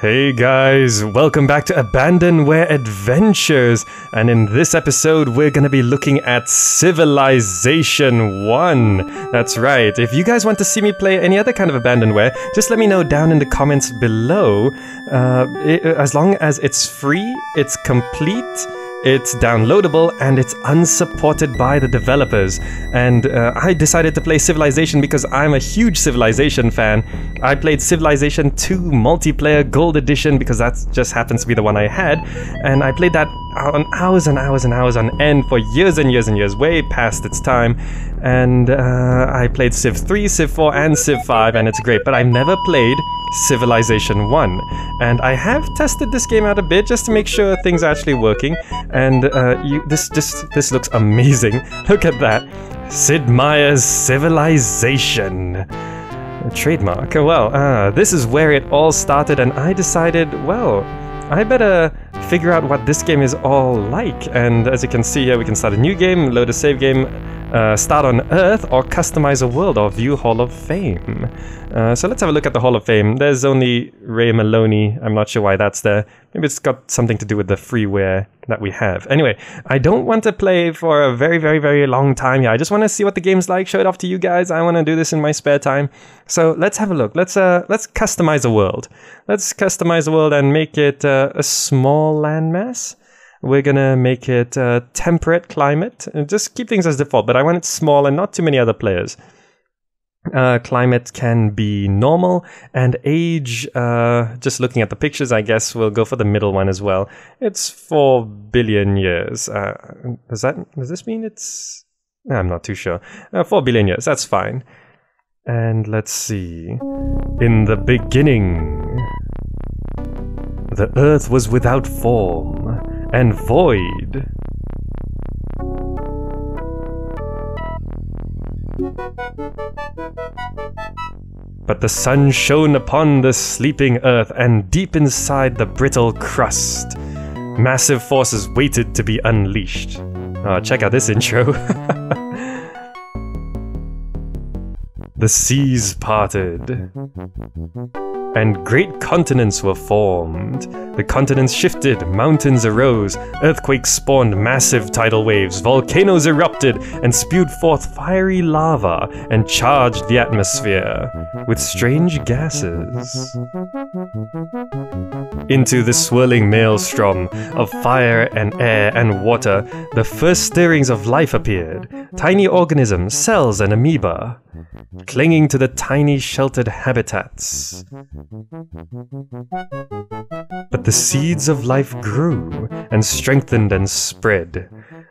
Hey guys, welcome back to Abandonware Adventures, and in this episode we're gonna be looking at Civilization 1. That's right, if you guys want to see me play any other kind of Abandonware, just let me know down in the comments below. As long as it's free, it's complete, it's downloadable, and it's unsupported by the developers. And I decided to play Civilization because I'm a huge Civilization fan. I played Civilization 2 Multiplayer Gold Edition because that just happens to be the one I had. And I played that on hours and hours and hours on end for years and years and years, way past its time. And I played Civ 3, Civ 4, and Civ 5, and it's great. But I've never played Civilization 1. And I have tested this game out a bit just to make sure things are actually working. And this looks amazing. Look at that. Sid Meier's Civilization. Trademark. Well, this is where it all started, and I decided, well, I better figure out what this game is all like. And as you can see here, we can start a new game, load a save game, start on Earth, or customize a world, or view Hall of Fame. So let's have a look at the Hall of Fame. There's only Ray Maloney. I'm not sure why that's there. Maybe it's got something to do with the freeware that we have. Anyway, I don't want to play for a very, very, very long time here. I just want to see what the game's like, show it off to you guys. I want to do this in my spare time. So let's have a look. Let's customize a world. Let's customize a world and make it a small landmass. We're gonna make it temperate climate. Just keep things as default, but I want it small and not too many other players. Climate can be normal, and age, just looking at the pictures, I guess we'll go for the middle one as well. It's 4 billion years. Does this mean it's... I'm not too sure. 4 billion years, that's fine. And let's see. In the beginning, the earth was without form and void. But the sun shone upon the sleeping earth, and deep inside the brittle crust, massive forces waited to be unleashed. Oh, check out this intro. The seas parted, and great continents were formed. The continents shifted, mountains arose, earthquakes spawned massive tidal waves, volcanoes erupted and spewed forth fiery lava and charged the atmosphere with strange gases. Into the swirling maelstrom of fire and air and water, the first stirrings of life appeared. Tiny organisms, cells and amoeba, clinging to the tiny sheltered habitats. But the seeds of life grew and strengthened and spread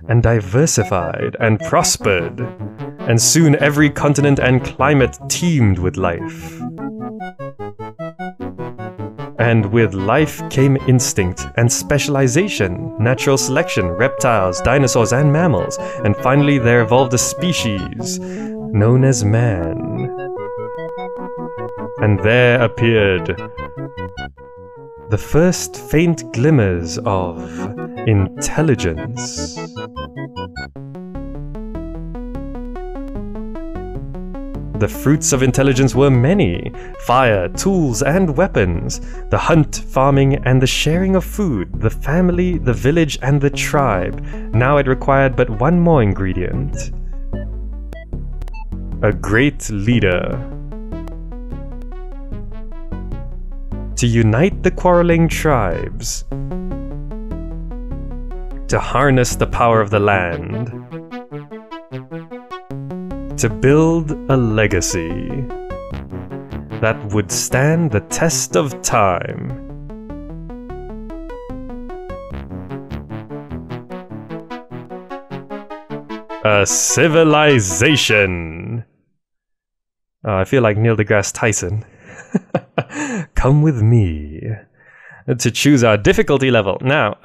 and diversified and prospered, and soon every continent and climate teemed with life. And with life came instinct and specialization, natural selection, reptiles, dinosaurs, and mammals, and finally there evolved a species known as man. And there appeared the first faint glimmers of intelligence. The fruits of intelligence were many: fire, tools, and weapons, the hunt, farming, and the sharing of food, the family, the village, and the tribe. Now it required but one more ingredient: a great leader. To unite the quarreling tribes, to harness the power of the land, to build a legacy that would stand the test of time. A civilization. I feel like Neil deGrasse Tyson. Come with me to choose our difficulty level. Now,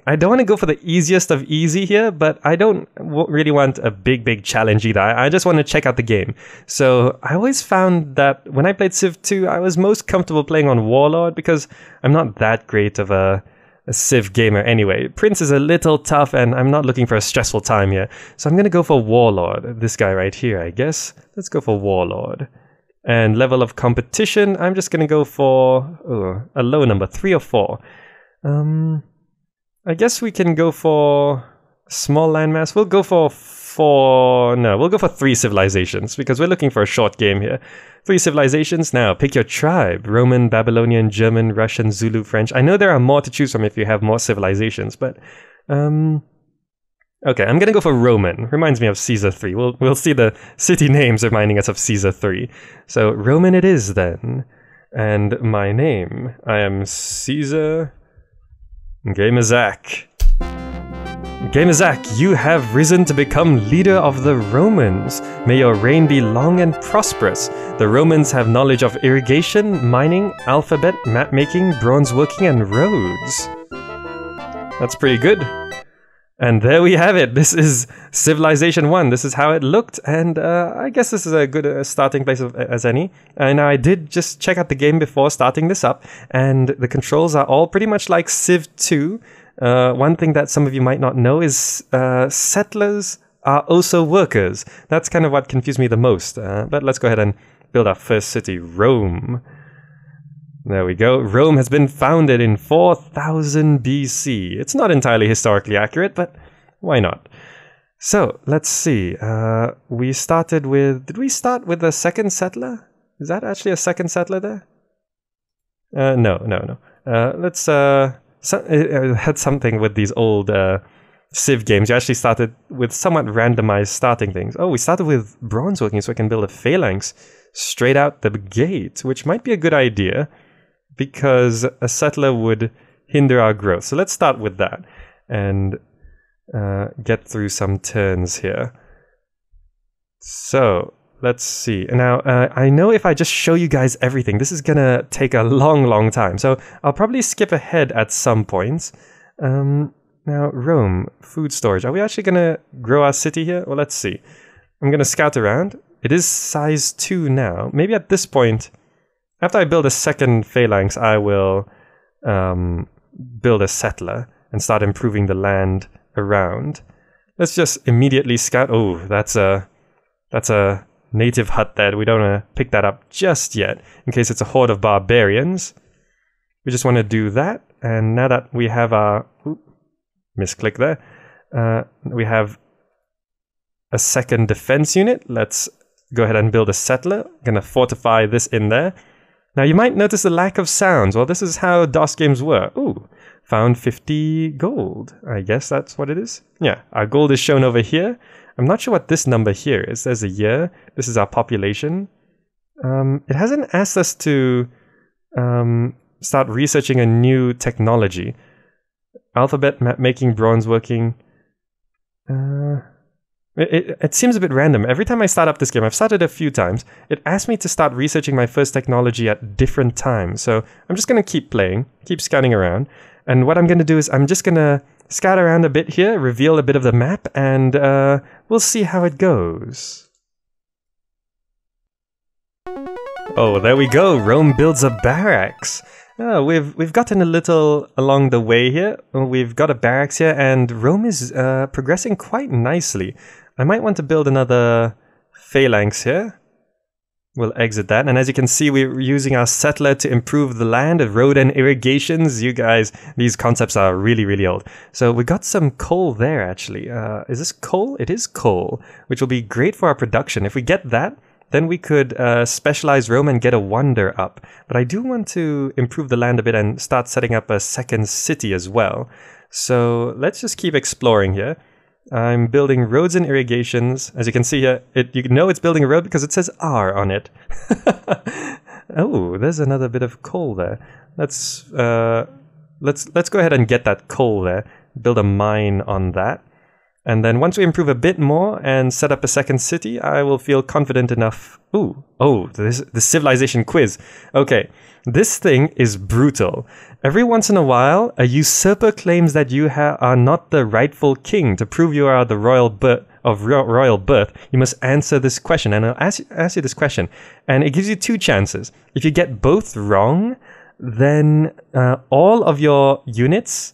I don't want to go for the easiest of easy here, but I don't really want a big challenge either. I just want to check out the game. So I always found that when I played Civ 2, I was most comfortable playing on Warlord because I'm not that great of a Civ gamer anyway. Prince is a little tough, and I'm not looking for a stressful time here. So I'm going to go for Warlord. This guy right here, I guess. Let's go for Warlord. And level of competition, I'm just going to go for a low number, 3 or 4. I guess we can go for small landmass. We'll go for 4... No, we'll go for 3 civilizations because we're looking for a short game here. 3 civilizations. Now, pick your tribe. Roman, Babylonian, German, Russian, Zulu, French. I know there are more to choose from if you have more civilizations, but... Okay, I'm gonna go for Roman. Reminds me of Caesar 3. We'll see the city names reminding us of Caesar 3. So Roman it is then. And my name, I am Caesar GamerZakh. GamerZakh, you have risen to become leader of the Romans. May your reign be long and prosperous. The Romans have knowledge of irrigation, mining, alphabet, map making, bronze working, and roads. That's pretty good. And there we have it. This is Civilization 1. This is how it looked. And I guess this is a good starting place as any. And I did just check out the game before starting this up. And the controls are all pretty much like Civ 2. One thing that some of you might not know is settlers are also workers. That's kind of what confused me the most. But let's go ahead and build our first city, Rome. There we go. Rome has been founded in 4000 BC. It's not entirely historically accurate, but why not? So, let's see. We started with... Did we start with a second settler? Is that actually a second settler there? No. Let's... it had something with these old Civ games. You actually started with somewhat randomized starting things. Oh, we started with bronze working so I can build a phalanx straight out the gate, which might be a good idea, because a settler would hinder our growth. So let's start with that and get through some turns here. So let's see. Now, I know if I just show you guys everything, this is gonna take a long time. So I'll probably skip ahead at some points. Now, Rome, food storage. Are we actually gonna grow our city here? Well, let's see. I'm gonna scout around. It is size 2 now. Maybe at this point, after I build a second phalanx, I will build a settler and start improving the land around. Let's just immediately scout. Oh, that's a native hut there. We don't want to pick that up just yet, in case it's a horde of barbarians. We just want to do that. And now that we have our... misclick there. We have a second defense unit. Let's go ahead and build a settler. Gonna fortify this in there. Now you might notice the lack of sounds. Well, this is how DOS games were. Ooh, found 50 gold. I guess that's what it is. Yeah, our gold is shown over here. I'm not sure what this number here is. There's a year. This is our population. It hasn't asked us to start researching a new technology. Alphabet, map making, bronze working. It seems a bit random. Every time I start up this game, I've started a few times, it asks me to start researching my first technology at different times. So I'm just going to keep playing, keep scouting around. And what I'm going to do is I'm just going to scout around a bit here, reveal a bit of the map, and we'll see how it goes. Oh, there we go. Rome builds a barracks. Oh, we've gotten a little along the way here. We've got a barracks here, and Rome is progressing quite nicely. I might want to build another phalanx here. We'll exit that, and as you can see, we're using our settler to improve the land, road and irrigations. You guys, these concepts are really old. So we got some coal there, actually. Is this coal? It is coal, which will be great for our production. If we get that, then we could specialize Rome and get a wonder up. But I do want to improve the land a bit and start setting up a second city as well. So let's just keep exploring here. I'm building roads and irrigations. As you can see here, you know it's building a road because it says R on it. Oh, there's another bit of coal there. Let's go ahead and get that coal there. Build a mine on that. And then once we improve a bit more and set up a second city, I will feel confident enough. The civilization quiz. Okay, this thing is brutal. Every once in a while, a usurper claims that you are not the rightful king. To prove you are the royal birth, you must answer this question. And I'll ask you this question. And it gives you 2 chances. If you get both wrong, then all of your units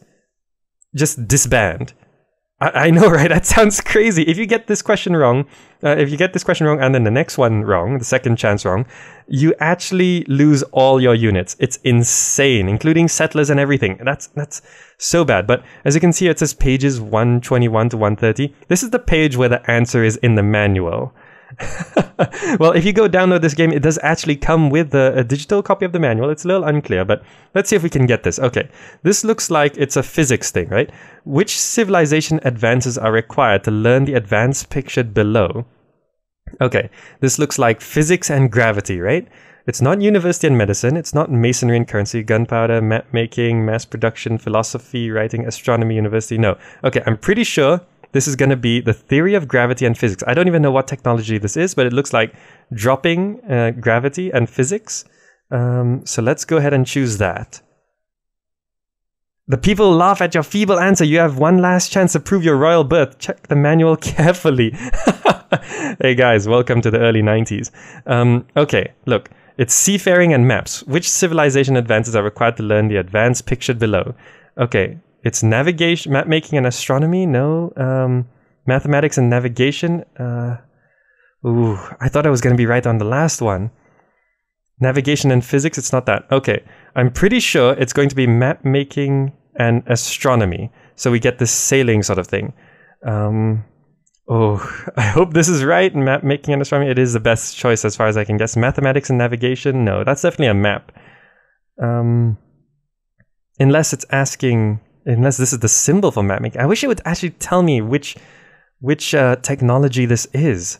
just disband. I know, right? That sounds crazy. If you get this question wrong, and then the next one wrong, the second chance wrong, you actually lose all your units. It's insane, including settlers and everything. That's so bad. But as you can see, it says pages 121 to 130. This is the page where the answer is in the manual. Well, if you go download this game, it does actually come with a digital copy of the manual. It's a little unclear, but let's see if we can get this. Okay, this looks like it's a physics thing, right? Which civilization advances are required to learn the advance pictured below? Okay, this looks like physics and gravity, right? It's not university and medicine. It's not masonry and currency, gunpowder, map making, mass production, philosophy, writing, astronomy, university. No. Okay, I'm pretty sure this is going to be the theory of gravity and physics. I don't even know what technology this is, but it looks like dropping gravity and physics. So let's go ahead and choose that. The people laugh at your feeble answer. You have one last chance to prove your royal birth. Check the manual carefully. Hey guys, welcome to the early 90s. Okay, look. It's seafaring and maps. Which civilization advances are required to learn the advance pictured below? Okay. It's navigation, map making, and astronomy. No, mathematics and navigation. Ooh, I thought I was going to be right on the last one. Navigation and physics. It's not that. Okay, I'm pretty sure it's going to be map making and astronomy. So we get this sailing sort of thing. Oh, I hope this is right. Map making and astronomy. It is the best choice as far as I can guess. Mathematics and navigation. No, that's definitely a map. Unless it's asking. Unless this is the symbol for map making. I wish it would actually tell me which technology this is.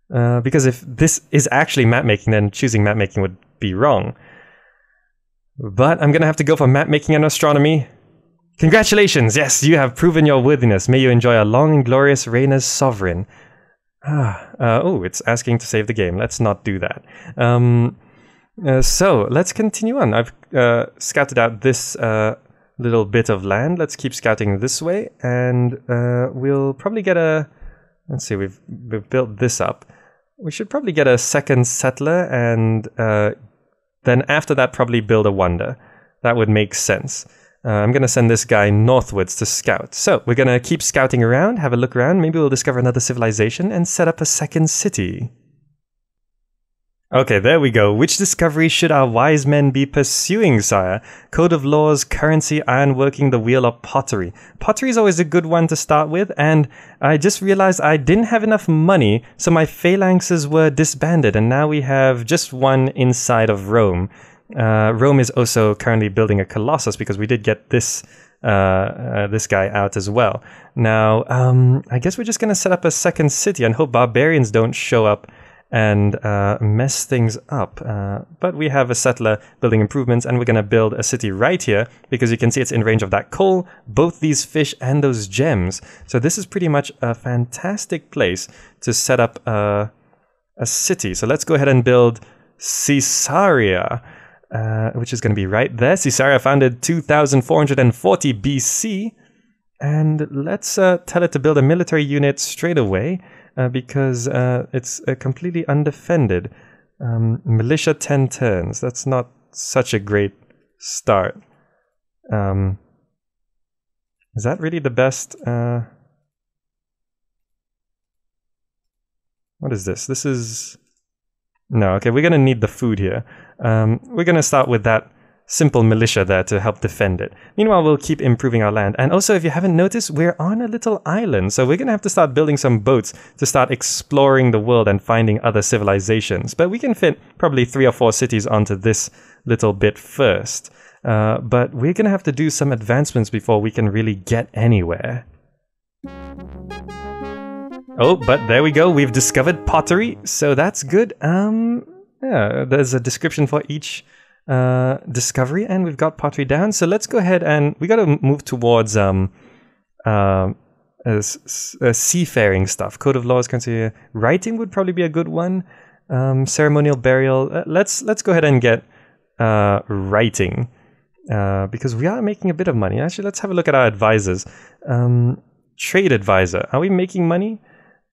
Because if this is actually map making, then choosing map making would be wrong. But I'm going to have to go for map making and astronomy. Congratulations! Yes, you have proven your worthiness. May you enjoy a long and glorious reign as sovereign. Oh, it's asking to save the game. Let's not do that. So, let's continue on. I've scouted out this little bit of land. Let's keep scouting this way, and we'll probably get a... Let's see, we've built this up. We should probably get a second settler, and then after that probably build a wonder. That would make sense. I'm going to send this guy northwards to scout. So, we're going to keep scouting around, have a look around. Maybe we'll discover another civilization and set up a second city. Okay, there we go. Which discovery should our wise men be pursuing, sire? Code of laws, currency, ironworking, the wheel, or pottery? Pottery is always a good one to start with, and I just realized I didn't have enough money, so my phalanxes were disbanded, and now we have just one inside of Rome. Rome is also currently building a colossus because we did get this guy out as well. Now, I guess we're just going to set up a second city and hope barbarians don't show up and mess things up. But we have a settler building improvements, and we're going to build a city right here because you can see it's in range of that coal, both these fish and those gems. So this is pretty much a fantastic place to set up a city. So let's go ahead and build Caesarea, which is going to be right there. Caesarea founded 2440 BC. And let's tell it to build a military unit straight away. Because it's completely undefended. Militia 10 turns. That's not such a great start. Is that really the best? What is this? This is... No, okay, we're going to need the food here. We're going to start with that simple militia there to help defend it. Meanwhile, we'll keep improving our land. And also, if you haven't noticed, we're on a little island. So we're going to have to start building some boats to start exploring the world and finding other civilizations. But we can fit probably 3 or 4 cities onto this little bit first. But we're going to have to do some advancements before we can really get anywhere. Oh, but there we go. We've discovered pottery. So that's good. Yeah, there's a description for each discovery, and we've got pottery down. So let's go ahead and we got to move towards seafaring stuff. Code of laws, currency, writing would probably be a good one. Ceremonial burial. Let's go ahead and get writing because we are making a bit of money. Actually, let's have a look at our advisors. Trade advisor. Are we making money?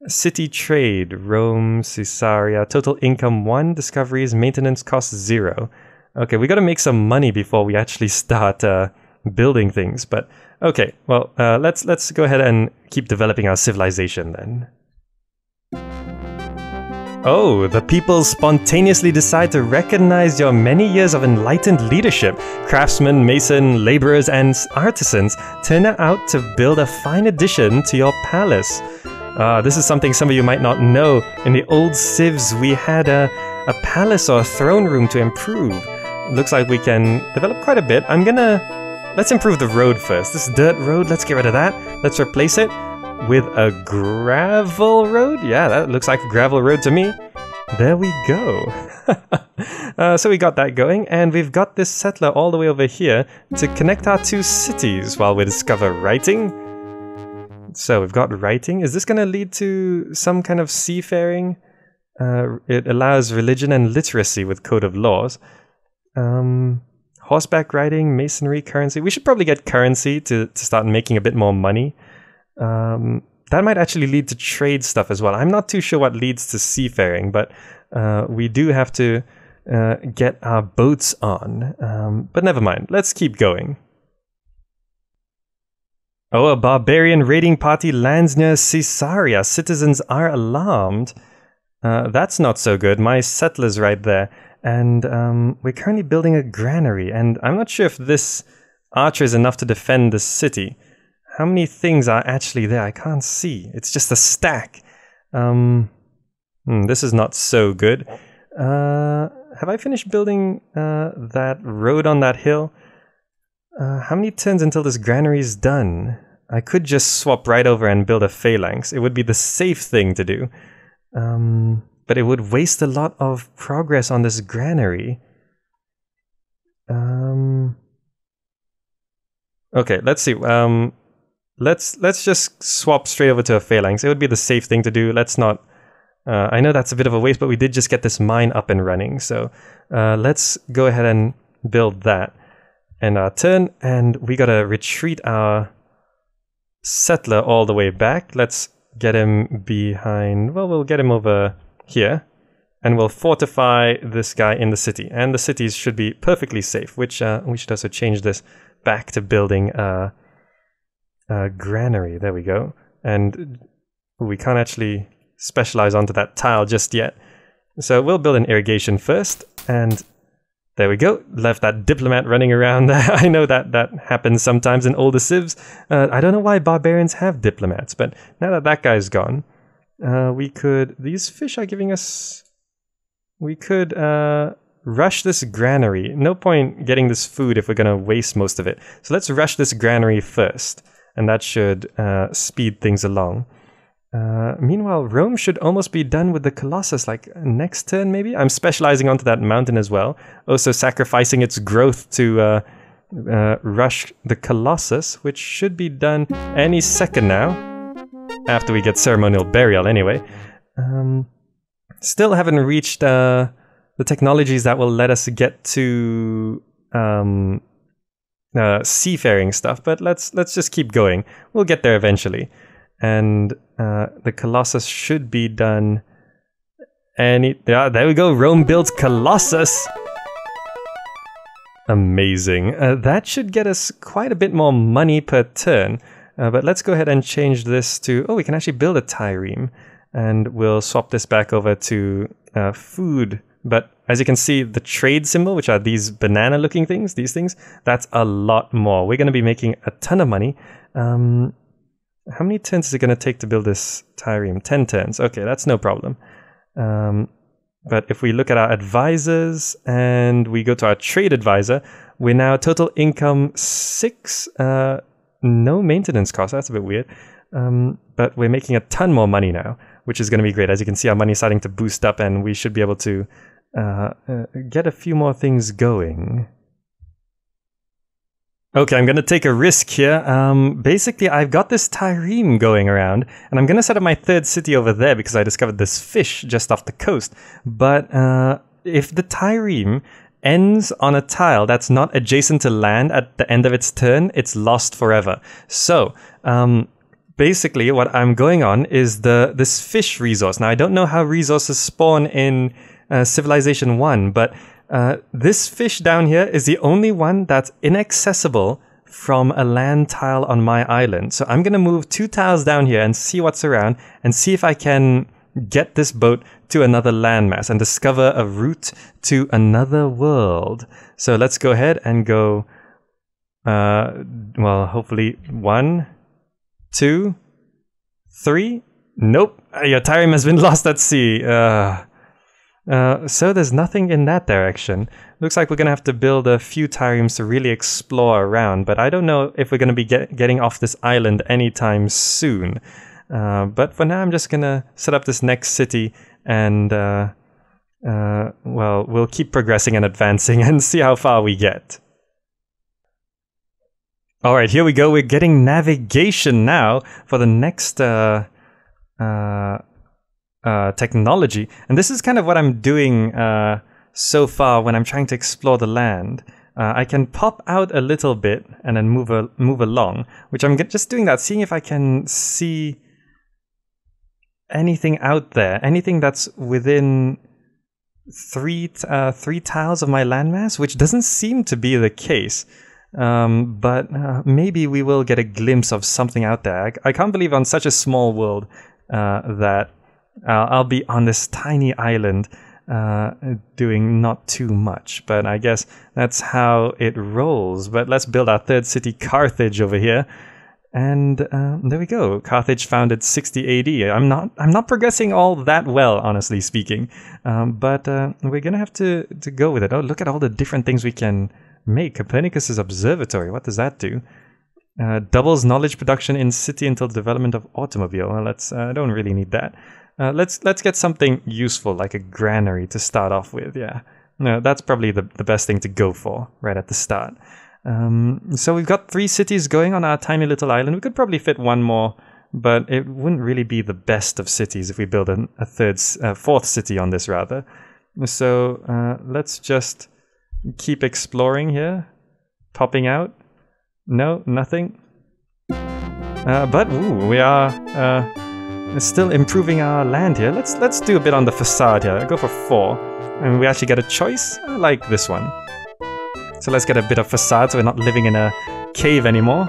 City trade. Rome, Caesarea. Total income 1. Discoveries. Maintenance cost 0. Okay, we got to make some money before we actually start building things. But okay, well, let's go ahead and keep developing our civilization then. Oh, the people spontaneously decide to recognize your many years of enlightened leadership. Craftsmen, mason, laborers, and artisans turn out to build a fine addition to your palace. This is something some of you might not know. In the old civs, we had a palace or a throne room to improve. Looks like we can develop quite a bit. Let's improve the road first. This dirt road, let's get rid of that. Let's replace it with a gravel road? Yeah, that looks like a gravel road to me. There we go. So we got that going, and we've got this settler all the way over here to connect our two cities while we discover writing. So we've got writing. Is this going to lead to some kind of seafaring? It allows religion and literacy with code of laws. Horseback riding, masonry, currency. We should probably get currency to start making a bit more money. That might actually lead to trade stuff as well. I'm not too sure what leads to seafaring, but we do have to get our boats on. But never mind, let's keep going. Oh, a barbarian raiding party lands near Caesarea. Citizens are alarmed. That's not so good. My settler's right there. And we're currently building a granary, and I'm not sure if this archer is enough to defend the city. How many things are actually there? I can't see. It's just a stack. This is not so good. Have I finished building that road on that hill? How many turns until this granary is done? I could just swap right over and build a phalanx. It would be the safe thing to do. But it would waste a lot of progress on this granary. Okay, let's see. Let's just swap straight over to a phalanx. It would be the safe thing to do. Let's not... I know that's a bit of a waste, but we did just get this mine up and running. So let's go ahead and build that. And our turn, and we gotta retreat our settler all the way back. Let's get him behind... Well, we'll get him over here. And we'll fortify this guy in the city. And the cities should be perfectly safe, which we should also change this back to building a granary. There we go. And we can't actually specialize onto that tile just yet. So we'll build an irrigation first, and there we go. Left that diplomat running around. I know that happens sometimes in older civs. I don't know why barbarians have diplomats, but now that that guy's gone, we could... These fish are giving us... We could rush this granary. No point getting this food if we're going to waste most of it. So let's rush this granary first, and that should speed things along. Meanwhile, Rome should almost be done with the Colossus, like next turn maybe? I'm specializing onto that mountain as well, also sacrificing its growth to rush the Colossus, which should be done any second now, after we get ceremonial burial anyway. Still haven't reached the technologies that will let us get to seafaring stuff, but let's just keep going. We'll get there eventually. And the Colossus should be done yeah, there we go. Rome builds Colossus. Amazing. That should get us quite a bit more money per turn. But let's go ahead and change this to... Oh, we can actually build a trireme. And we'll swap this back over to food. But as you can see, the trade symbol, which are these banana-looking things, these things, that's a lot more. We're going to be making a ton of money. How many turns is it going to take to build this trireme? 10 turns. Okay, that's no problem. But if we look at our advisors and we go to our trade advisor, we're now total income 6. No maintenance cost. That's a bit weird. But we're making a ton more money now, which is going to be great. As you can see, our money is starting to boost up, and we should be able to get a few more things going. Okay, I'm going to take a risk here. Basically, I've got this trireme going around, and I'm going to set up my third city over there because I discovered this fish just off the coast. But if the trireme ends on a tile that's not adjacent to land at the end of its turn, it's lost forever. So, basically, what I'm going on is this fish resource. Now, I don't know how resources spawn in Civilization 1, but this fish down here is the only one that's inaccessible from a land tile on my island. So I'm going to move 2 tiles down here and see what's around and see if I can get this boat to another landmass and discover a route to another world. So let's go ahead and go, well, hopefully 1, 2, 3. Nope, your trireme has been lost at sea. So there's nothing in that direction. Looks like we're going to have to build a few triremes to really explore around, but I don't know if we're going to be getting off this island anytime soon. But for now, I'm just going to set up this next city and, well, we'll keep progressing and advancing and see how far we get. Alright, here we go. We're getting navigation now for the next technology. And this is kind of what I'm doing so far when I'm trying to explore the land. I can pop out a little bit and then move along, which I'm just doing that, seeing if I can see anything out there, anything that's within three tiles of my landmass, which doesn't seem to be the case. But maybe we will get a glimpse of something out there. I can't believe on such a small world that I'll be on this tiny island doing not too much. But I guess that's how it rolls. But let's build our third city, Carthage, over here. And there we go. Carthage founded 60 AD. I'm not progressing all that well, honestly speaking. But we're gonna have to go with it. Oh, look at all the different things we can make. Copernicus's observatory. What does that do? Doubles knowledge production in city until development of automobile. Well, I don't really need that. Let's get something useful like a granary to start off with. Yeah, no, that's probably the best thing to go for right at the start. So we've got 3 cities going on our tiny little island. We could probably fit one more, but it wouldn't really be the best of cities if we build a fourth city on this rather. So let's just keep exploring here. Popping out. No, nothing. But ooh, we are still improving our land here. Let's do a bit on the facade here. I'll go for 4. And we actually get a choice. I like this one. So let's get a bit of facade so we're not living in a cave anymore.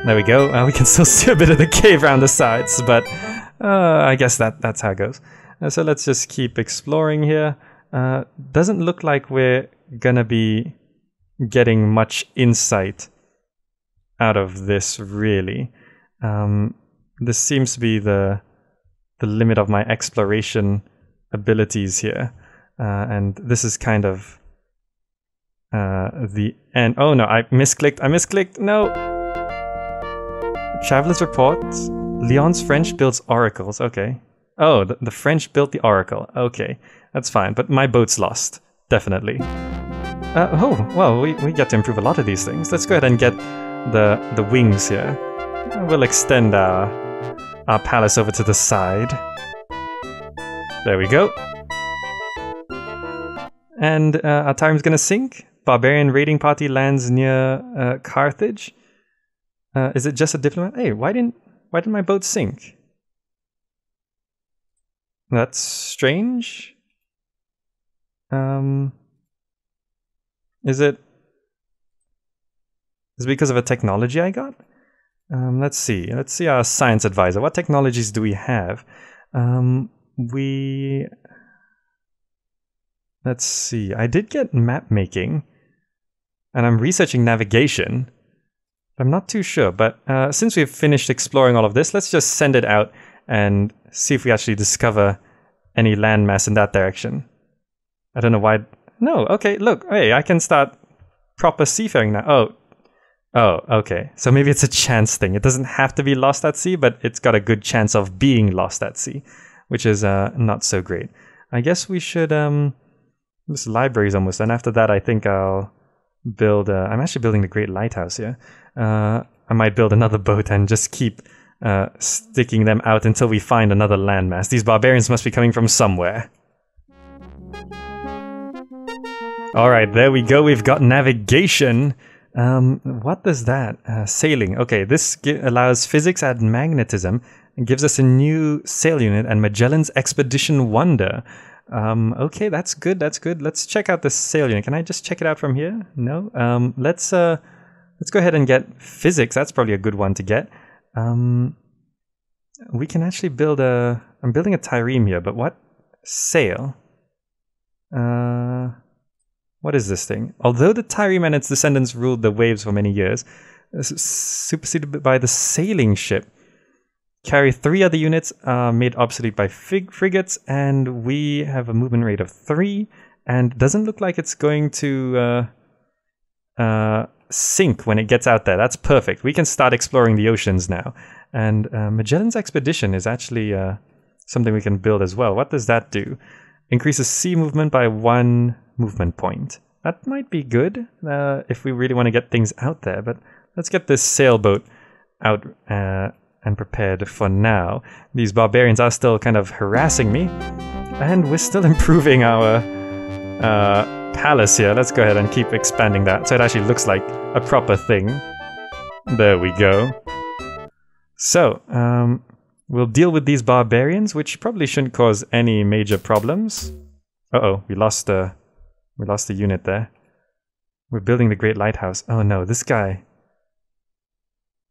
There we go. We can still see a bit of the cave around the sides, but I guess that's how it goes. So let's just keep exploring here. Doesn't look like we're gonna be getting much insight out of this, really. This seems to be the limit of my exploration abilities here. And this is kind of the end. Oh no, I misclicked. No! Traveler's reports. Lyon's French builds oracles. Okay. Oh, the French built the oracle. Okay, that's fine. But my boat's lost. Definitely. Oh, well, we get to improve a lot of these things. Let's go ahead and get the wings here. We'll extend our palace over to the side. There we go. And our time's gonna sink. Barbarian raiding party lands near Carthage. Is it just a diplomat? Hey, why didn't my boat sink? That's strange. Is it because of a technology I got? Let's see our science advisor. What technologies do we have? Let's see. I did get map making, and I'm researching navigation. I'm not too sure, but since we've finished exploring all of this, let's just send it out and see if we actually discover any landmass in that direction. I don't know why. No, okay, look, hey, I can start proper seafaring now. Oh, okay. So maybe it's a chance thing. It doesn't have to be lost at sea, but it's got a good chance of being lost at sea, which is not so great. I guess we should... this library's almost done. After that, I think I'll build... I'm actually building the Great Lighthouse here. I might build another boat and just keep sticking them out until we find another landmass. These barbarians must be coming from somewhere. Alright, there we go. We've got navigation. What does that? Sailing. Okay, this allows physics and magnetism and gives us a new sail unit and Magellan's Expedition Wonder. Okay, that's good. Let's check out this sail unit. Can I just check it out from here? No? Let's go ahead and get physics. That's probably a good one to get. We can actually build I'm building a trireme here, but what sail. What is this thing? Although the Tyreme and its descendants ruled the waves for many years, superseded by the sailing ship. Carry 3 other units, made obsolete by frigates, and we have a movement rate of 3, and doesn't look like it's going to sink when it gets out there. That's perfect. We can start exploring the oceans now. And Magellan's Expedition is actually something we can build as well. What does that do? Increases sea movement by 1 movement point. That might be good if we really want to get things out there, but let's get this sailboat out and prepared for now. These barbarians are still kind of harassing me, and we're still improving our palace here. Let's go ahead and keep expanding that so it actually looks like a proper thing. There we go. So, we'll deal with these barbarians, which probably shouldn't cause any major problems. Uh-oh, we lost a unit there. We're building the Great Lighthouse. Oh no, this guy...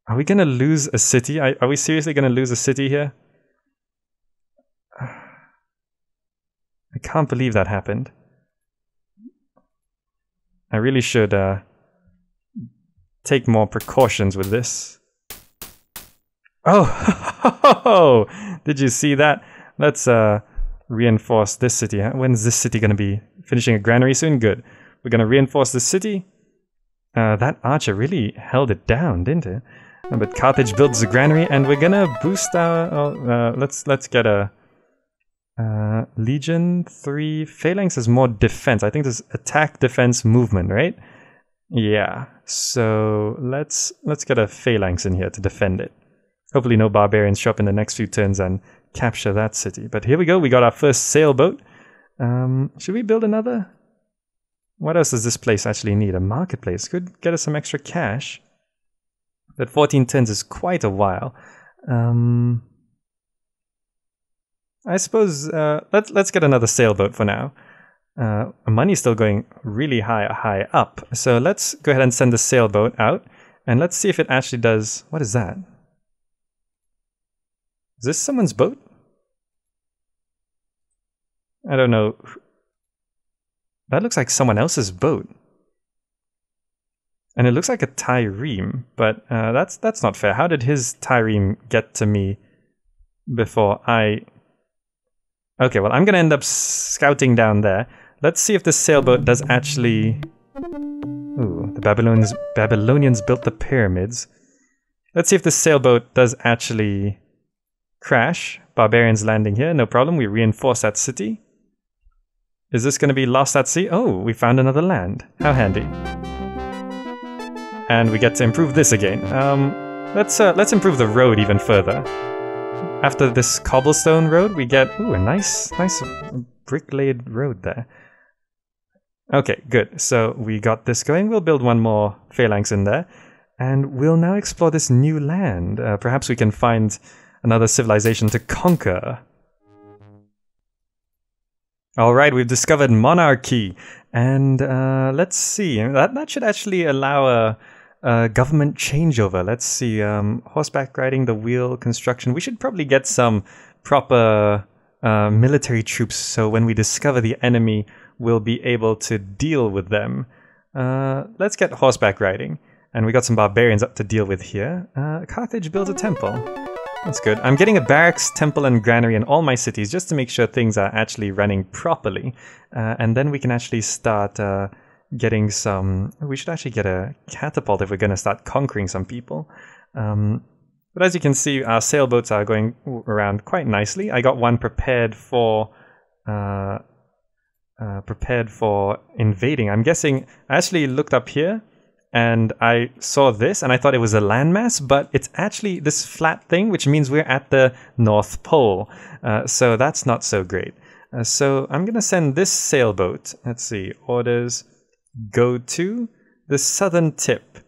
Are we gonna lose a city? Are we seriously gonna lose a city here? I can't believe that happened. I really should take more precautions with this. Oh, did you see that? Let's reinforce this city. When is this city gonna be finishing a granary soon? Good. We're gonna reinforce the city. That archer really held it down, didn't it? But Carthage builds a granary, and we're gonna boost our... let's get a... Legion 3... Phalanx is more defense. I think there's attack, defense, movement, right? Yeah. So let's get a Phalanx in here to defend it. Hopefully no barbarians show up in the next few turns and capture that city. But here we go. We got our first sailboat. Should we build another? What else does this place actually need? A marketplace. Could get us some extra cash. But 14 turns is quite a while. I suppose let's get another sailboat for now. Money's still going really high up. So let's go ahead and send the sailboat out, and let's see if it actually does. What is that? Is this someone's boat? I don't know. That looks like someone else's boat. And it looks like a Tyreme, but that's not fair. How did his Tyreme get to me before I... Okay, well, I'm going to end up scouting down there. Let's see if this sailboat does actually... Ooh, the Babylonians built the pyramids. Let's see if this sailboat does actually crash. Barbarians landing here, no problem. We reinforce that city. Is this going to be lost at sea? Oh, we found another land. How handy. And we get to improve this again. Let's improve the road even further. After this cobblestone road, we get a nice brick-laid road there. Okay, good. So we got this going. We'll build one more phalanx in there, and we'll now explore this new land. Perhaps we can find another civilization to conquer. All right, we've discovered monarchy, and let's see. That should actually allow a government changeover. Let's see, horseback riding, the wheel construction. We should probably get some proper military troops, so when we discover the enemy, we'll be able to deal with them. Let's get horseback riding, and we got some barbarians up to deal with here. Carthage builds a temple. That's good. I'm getting a barracks, temple, and granary in all my cities just to make sure things are actually running properly, and then we can actually start getting some... We should actually get a catapult if we're going to start conquering some people. But as you can see, our sailboats are going around quite nicely. I got one prepared for invading. I'm guessing... I actually looked up here, and I saw this, and I thought it was a landmass, but it's actually this flat thing, which means we're at the North Pole. So that's not so great. So I'm going to send this sailboat. Let's see, orders... go to the southern tip,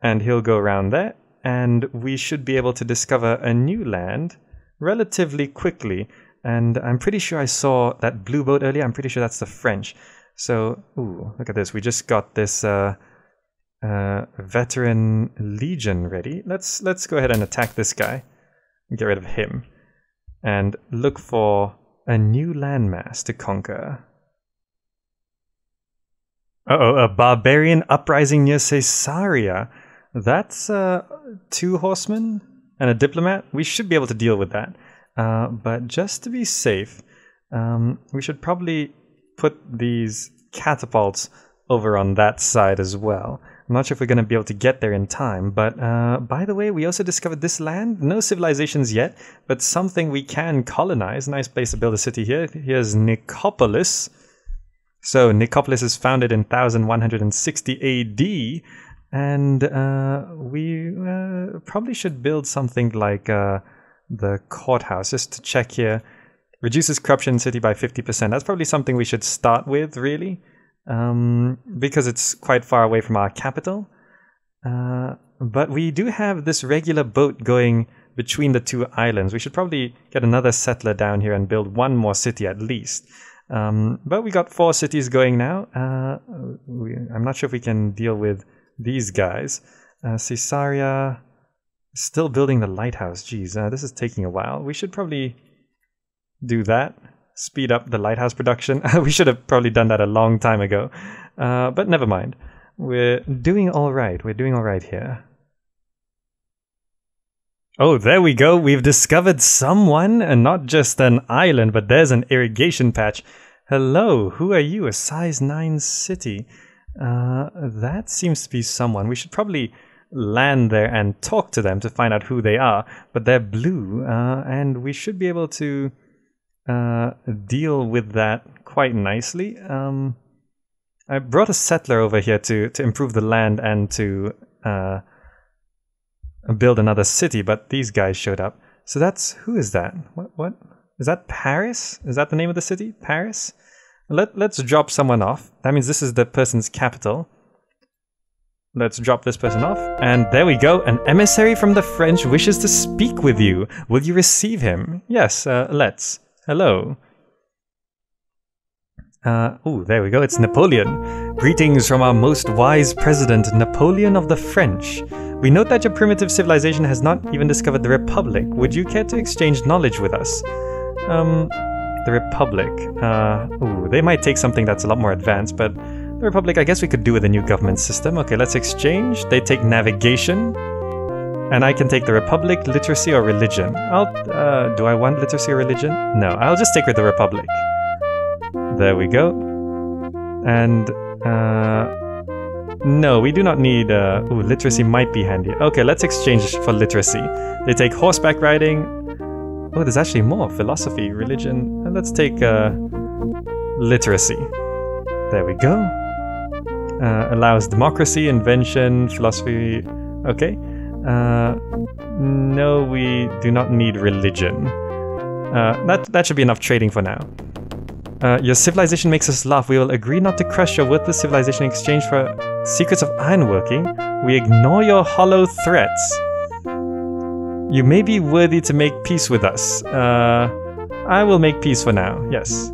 and he'll go around there, and we should be able to discover a new land relatively quickly. And I'm pretty sure I saw that blue boat earlier. I'm pretty sure that's the French. So, ooh, look at this. We just got this veteran legion ready. Let's go ahead and attack this guy and get rid of him, and look for a new landmass to conquer. Uh-oh, a barbarian uprising near Caesarea. That's 2 horsemen and a diplomat. We should be able to deal with that. But just to be safe, we should probably put these catapults over on that side as well. I'm not sure if we're going to be able to get there in time, but by the way, we also discovered this land. No civilizations yet, but something we can colonize. Nice place to build a city here. Here's Nicopolis. So Nicopolis is founded in 1160 AD, and we probably should build something like the courthouse, just to check here. Reduces corruption in city by 50%. That's probably something we should start with, really, because it's quite far away from our capital. But we do have this regular boat going between the 2 islands. We should probably get another settler down here and build 1 more city at least. But we got 4 cities going now. I'm not sure if we can deal with these guys. Caesarea, still building the lighthouse. Geez, this is taking a while. We should probably do that. Speed up the lighthouse production. We should have probably done that a long time ago. But never mind. We're doing all right. We're doing all right here. Oh, there we go. We've discovered someone, and not just an island, but there's an irrigation patch. Hello, who are you? A size 9 city. That seems to be someone. We should probably land there and talk to them to find out who they are. But they're blue, and we should be able to deal with that quite nicely. I brought a settler over here to improve the land and to build another city, but these guys showed up. So that's, who is that? What? Is that Paris? Is that the name of the city? Paris? Let's drop someone off. That means this is the person's capital. Let's drop this person off. And there we go. An emissary from the French wishes to speak with you. Will you receive him? Yes, let's. Hello. Oh, there we go. It's Napoleon. Greetings from our most wise president, Napoleon of the French. We note that your primitive civilization has not even discovered the Republic. Would you care to exchange knowledge with us? The Republic. Ooh, they might take something that's a lot more advanced, but the Republic, I guess we could do with a new government system. Okay, let's exchange. They take navigation. And I can take the Republic, literacy, or religion. Do I want literacy or religion? No, I'll just take with the Republic. There we go. And, no, we do not need, ooh, literacy might be handy. Okay, let's exchange for literacy. They take horseback riding. Oh, there's actually more. Philosophy, religion. And let's take, literacy. There we go. Allows democracy, invention, philosophy. Okay. No, we do not need religion. That should be enough trading for now. Your civilization makes us laugh. We will agree not to crush your worthless civilization in exchange for secrets of ironworking. We ignore your hollow threats. You may be worthy to make peace with us. I will make peace for now, yes.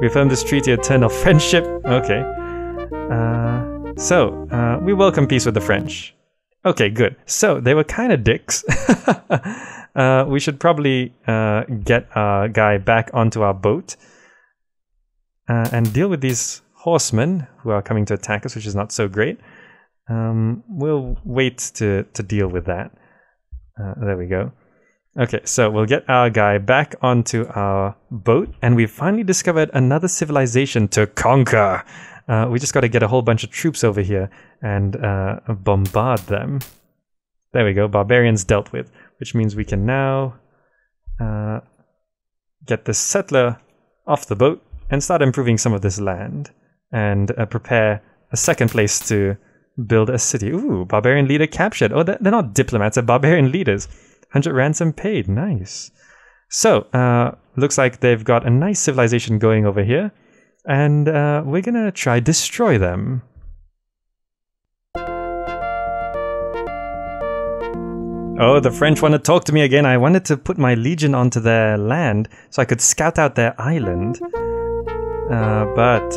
We affirm this treaty eternal friendship. Okay. So, we welcome peace with the French. Okay, good. So, they were kind of dicks. We should probably get our guy back onto our boat. And deal with these horsemen who are coming to attack us, which is not so great. We'll wait to deal with that. There we go. Okay, so we'll get our guy back onto our boat, and we've finally discovered another civilization to conquer. We just got to get a whole bunch of troops over here and bombard them. There we go, barbarians dealt with, which means we can now get the settler off the boat and start improving some of this land, and prepare a second place to build a city. Ooh, barbarian leader captured. Oh, they're not diplomats, they're barbarian leaders. 100 ransom paid, nice. So, looks like they've got a nice civilization going over here, and we're gonna try destroy them. Oh, the French want to talk to me again. I wanted to put my legion onto their land so I could scout out their island. But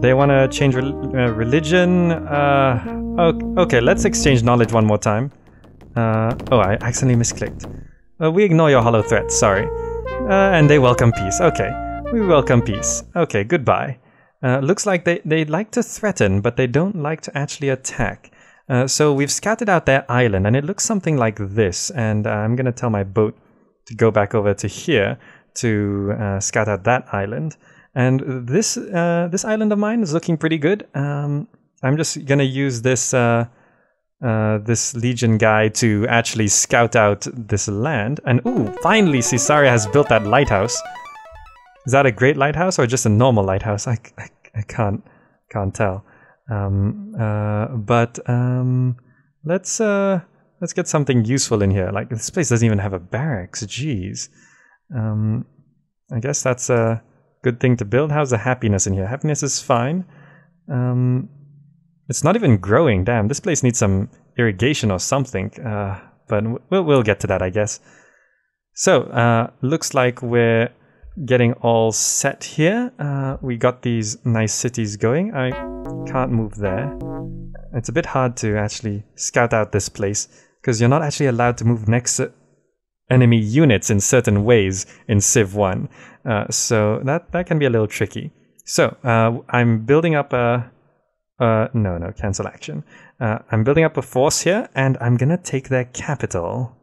they want to change religion. Okay, let's exchange knowledge one more time. Oh, I accidentally misclicked. We ignore your hollow threats, sorry. And they welcome peace. Okay, we welcome peace. Okay, goodbye. Looks like they like to threaten, but they don't like to actually attack. So we've scouted out their island, and it looks something like this. And I'm going to tell my boat to go back over to here to scout out that island. And this island of mine is looking pretty good. I'm just going to use this this Legion guy to actually scout out this land. And ooh, finally Caesarea has built that lighthouse. Is that a great lighthouse or just a normal lighthouse? I can't tell. Let's get something useful in here. Like, this place doesn't even have a barracks. Jeez. I guess that's a good thing to build. How's the happiness in here? Happiness is fine. It's not even growing. Damn, this place needs some irrigation or something. But we'll get to that, I guess. So, looks like we're getting all set here. We got these nice cities going. I can't move there. It's a bit hard to actually scout out this place because you're not actually allowed to move next to enemy units in certain ways in Civ 1. So that can be a little tricky. So I'm building up a... no, cancel action. I'm building up a force here, and I'm gonna take their capital.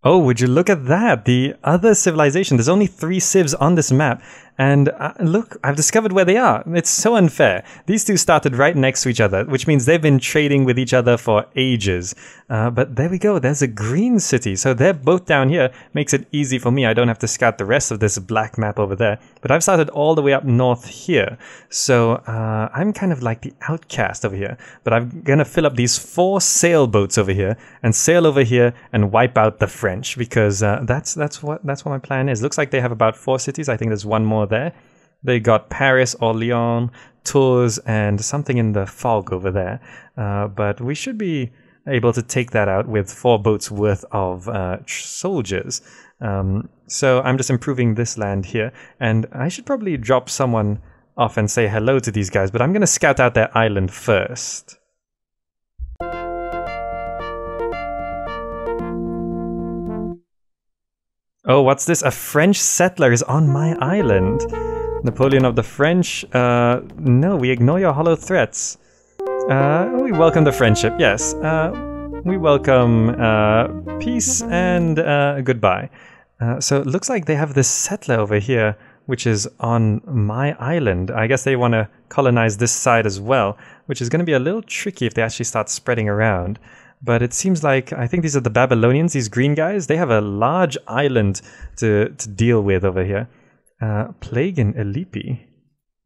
Oh, would you look at that? The other civilization. There's only 3 civs on this map. And look, I've discovered where they are. It's so unfair. These two started right next to each other, which means they've been trading with each other for ages. But there we go. There's a green city. So they're both down here. Makes it easy for me. I don't have to scout the rest of this black map over there. But I've started all the way up north here. So I'm kind of like the outcast over here. But I'm going to fill up these 4 sailboats over here and sail over here and wipe out the French, because that's what my plan is. Looks like they have about 4 cities. I think there's one more there. They got Paris, Orléans, Tours, and something in the fog over there. But we should be able to take that out with 4 boats worth of soldiers. So I'm just improving this land here. And I should probably drop someone off and say hello to these guys. But I'm going to scout out their island first. Oh, what's this? A French settler is on my island. Napoleon of the French. No, we ignore your hollow threats. We welcome the friendship, yes. We welcome peace and goodbye. So it looks like they have this settler over here, which is on my island. I guess they want to colonize this side as well, which is going to be a little tricky if they actually start spreading around. But it seems like, I think these are the Babylonians, these green guys. They have a large island to deal with over here. Plague in Elipi.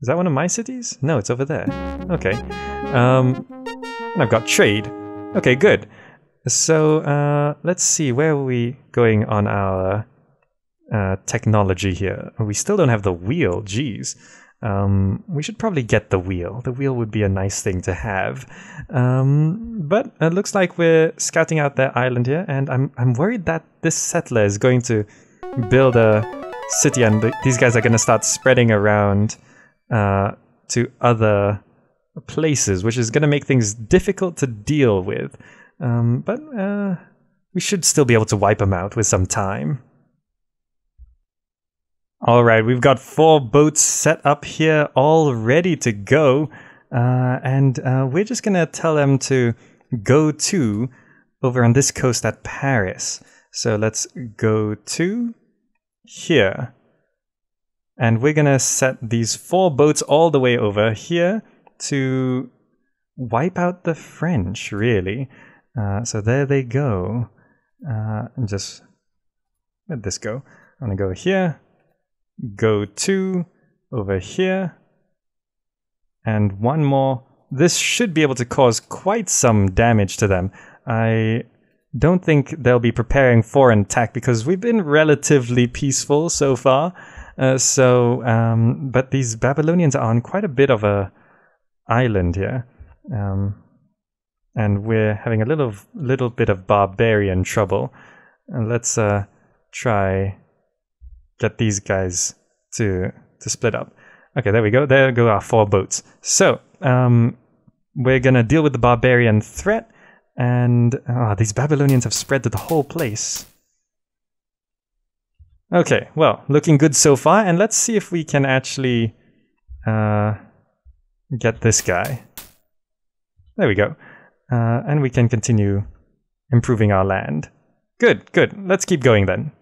Is that one of my cities? No, it's over there. Okay. And I've got trade. Okay, good. So, let's see. Where are we going on our technology here? We still don't have the wheel. Jeez. We should probably get the wheel. The wheel would be a nice thing to have. But it looks like we're scouting out their island here, and I'm worried that this settler is going to build a city, and these guys are going to start spreading around to other places, which is going to make things difficult to deal with. But we should still be able to wipe them out with some time. Alright, we've got 4 boats set up here, all ready to go. And we're just going to tell them to go to over on this coast at Paris. So let's go to here. And we're going to set these 4 boats all the way over here to wipe out the French, really. So there they go. And just let this go. I'm going to go here. Go to over here, and one more. This should be able to cause quite some damage to them. I don't think they'll be preparing for an attack because we've been relatively peaceful so far. But these Babylonians are on quite a bit of a island here, and we're having a little bit of barbarian trouble. And let's try. Get these guys to split up. Okay, there we go. There go our 4 boats. So, we're going to deal with the barbarian threat, And these Babylonians have spread to the whole place. Okay, well, looking good so far, and let's see if we can actually get this guy. There we go. And we can continue improving our land. Good, good. Let's keep going then.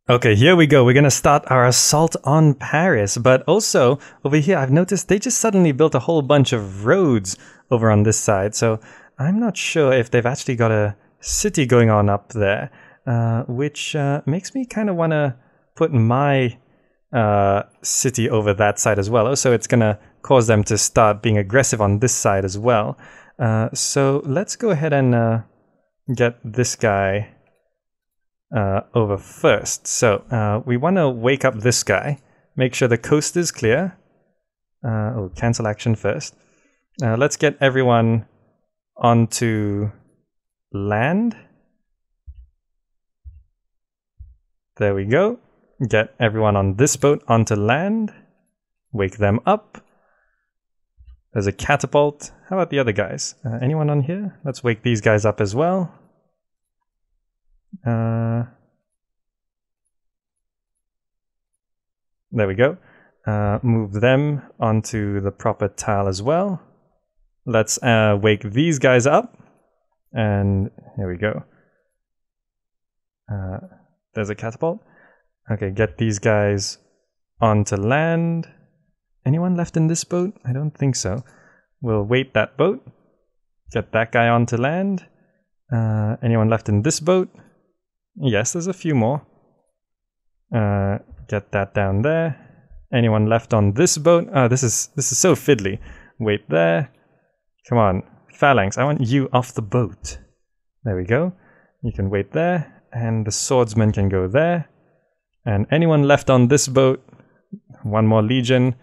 Okay, here we go. We're gonna start our assault on Paris, but also over here I've noticed they just suddenly built a whole bunch of roads over on this side, so I'm not sure if they've actually got a city going on up there, which makes me kind of want to put my city over that side as well. Also, it's gonna cause them to start being aggressive on this side as well. So let's go ahead and get this guy over first. So we want to wake up this guy, make sure the coast is clear. Cancel action first. Let's get everyone onto land. There we go. Get everyone on this boat onto land. Wake them up. There's a catapult. How about the other guys? Anyone on here? Let's wake these guys up as well. There we go. Move them onto the proper tile as well. Let's wake these guys up. And here we go. There's a catapult. Okay, get these guys onto land. Anyone left in this boat? I don't think so. We'll wait that boat. Get that guy onto land. Anyone left in this boat? Yes, there's a few more. Get that down there. Anyone left on this boat? Oh, this is so fiddly. Wait there. Come on, Phalanx, I want you off the boat. There we go. You can wait there, and the swordsman can go there. And anyone left on this boat? One more legion.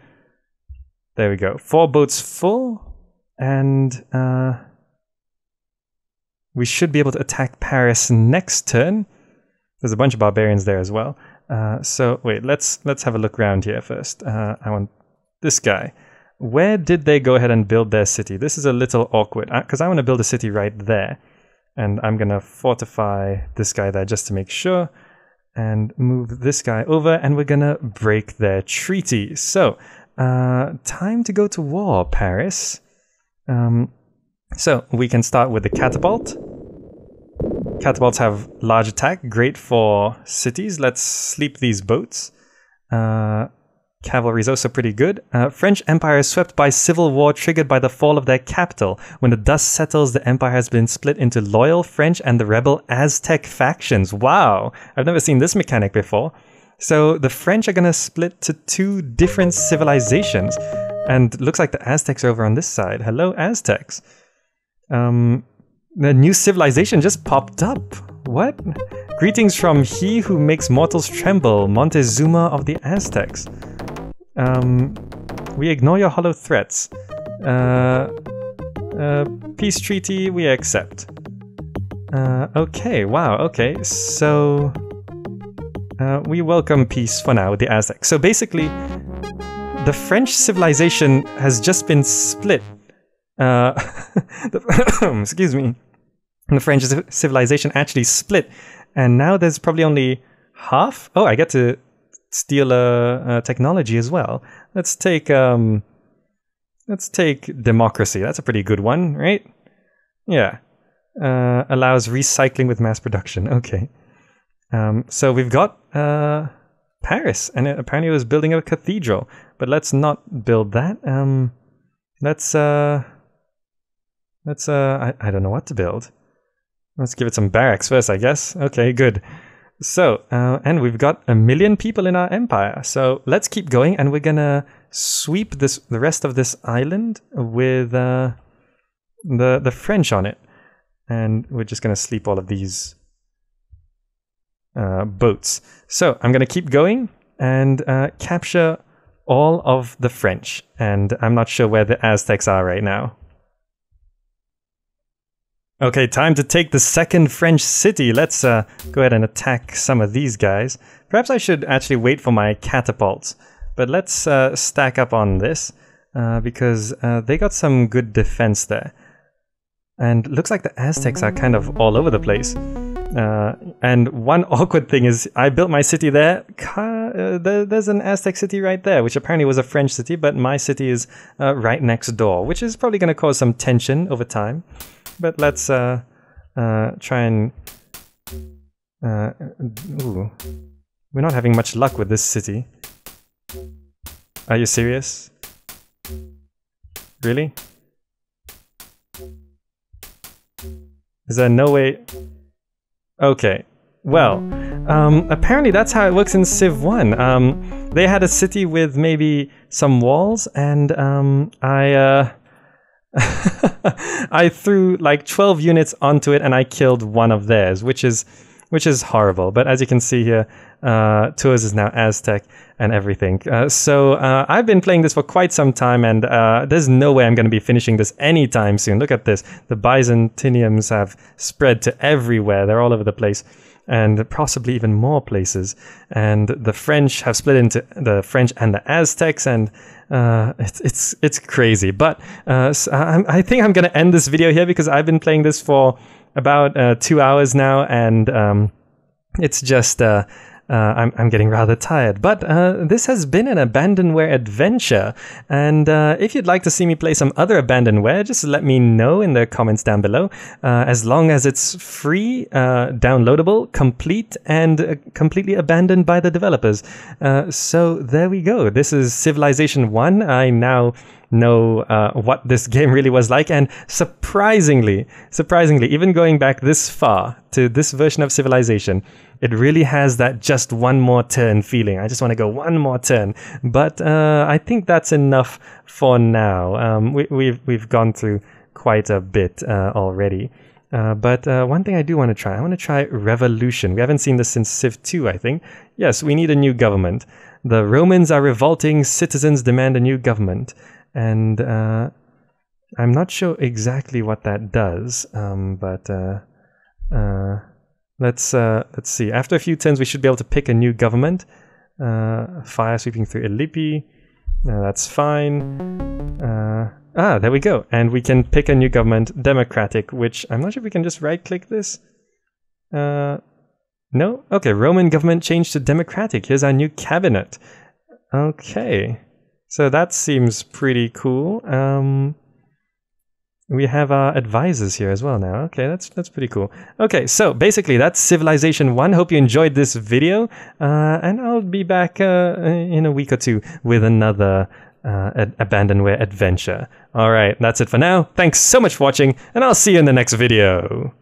There we go. 4 boats full, and we should be able to attack Paris next turn. There's a bunch of barbarians there as well. So wait, let's have a look around here first. I want this guy. Where did they go ahead and build their city? This is a little awkward because I want to build a city right there, and I'm gonna fortify this guy there just to make sure, and move this guy over, and we're gonna break their treaty. So time to go to war, Paris. So we can start with the catapult. Catapults have large attack, great for cities. Let's sleep these boats. Cavalry is also pretty good. French Empire is swept by civil war triggered by the fall of their capital. When the dust settles, the empire has been split into loyal French and the rebel Aztec factions. Wow, I've never seen this mechanic before. So the French are going to split to 2 different civilizations. And looks like the Aztecs are over on this side. Hello, Aztecs. The new civilization just popped up. What? Greetings from he who makes mortals tremble, Montezuma of the Aztecs. We ignore your hollow threats. Peace treaty, we accept. Okay, wow, okay, so we welcome peace for now with the Aztecs. So basically, the French civilization has just been split. Excuse me. The French civilization actually split, and now there's probably only half. Oh, I get to steal a technology as well. Let's take democracy. That's a pretty good one, right? Yeah. Allows recycling with mass production. Okay. So we've got Paris, and apparently it was building a cathedral. But let's not build that. I don't know what to build. Let's give it some barracks first, I guess. Okay, good. So, and we've got 1 million people in our empire. So let's keep going, and we're gonna sweep the rest of this island with the French on it. And we're just gonna sleep all of these boats. So I'm gonna keep going and capture all of the French. And I'm not sure where the Aztecs are right now. Okay, time to take the second French city. Let's go ahead and attack some of these guys. Perhaps I should actually wait for my catapults. But let's stack up on this because they got some good defense there. And looks like the Aztecs are kind of all over the place. And one awkward thing is I built my city there. There's an Aztec city right there, which apparently was a French city, but my city is right next door, which is probably going to cause some tension over time. But let's try and... ooh. We're not having much luck with this city. Are you serious? Really? Is there no way... Okay, well, apparently that's how it works in Civ 1. They had a city with maybe some walls, and I threw like 12 units onto it and I killed one of theirs, which is horrible. But as you can see here, Tours is now Aztec and everything. So I've been playing this for quite some time, and there's no way I'm going to be finishing this anytime soon. Look at this. The Byzantinians have spread to everywhere. They're all over the place, and possibly even more places. And the French have split into the French and the Aztecs, and it's crazy. But I think I'm going to end this video here because I've been playing this for about 2 hours now, and it's just... I'm getting rather tired, but this has been an Abandonware adventure, and if you'd like to see me play some other Abandonware, just let me know in the comments down below, as long as it's free, downloadable, complete, and completely abandoned by the developers. So there we go. This is Civilization 1. I now know what this game really was like, and surprisingly, even going back this far to this version of Civilization, it really has that just one more turn feeling. I just want to go one more turn, but I think that's enough for now. We've gone through quite a bit already. But one thing I do want to try, I want to try revolution. We haven't seen this since Civ 2, I think. Yes, we need a new government. The Romans are revolting, citizens demand a new government. And I'm not sure exactly what that does, but let's see. After a few turns, we should be able to pick a new government. Fire sweeping through Ilipi. That's fine. There we go. And we can pick a new government, democratic, which I'm not sure if we can just right-click this. No? Okay, Roman government changed to democratic. Here's our new cabinet. Okay. So that seems pretty cool. We have our advisors here as well now. Okay, that's pretty cool. Okay, so basically that's Civilization 1. Hope you enjoyed this video, and I'll be back in a week or two with another Abandonware adventure. Alright, that's it for now. Thanks so much for watching, and I'll see you in the next video.